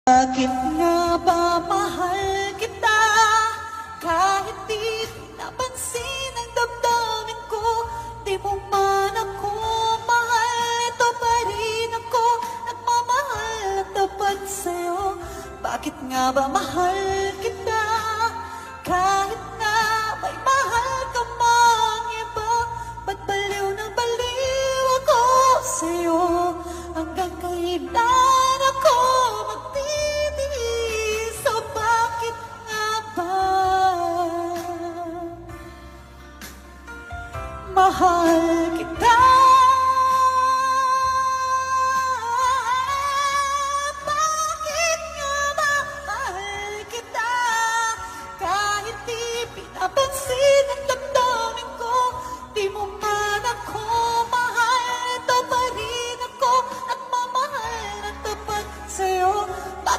Bakit nga ba mahal kita? Kahit di napansin ang damdamin ko, di mo man ako mahal, ito pa rin ako, nagmamahal at tapat sa'yo. Bakit nga ba mahal kita? Kahit na may mahal ka mang iba, ba't baliw na baliw ako sa'yo? Hanggang kailan ako magtitiis? So bakit nga ba mahal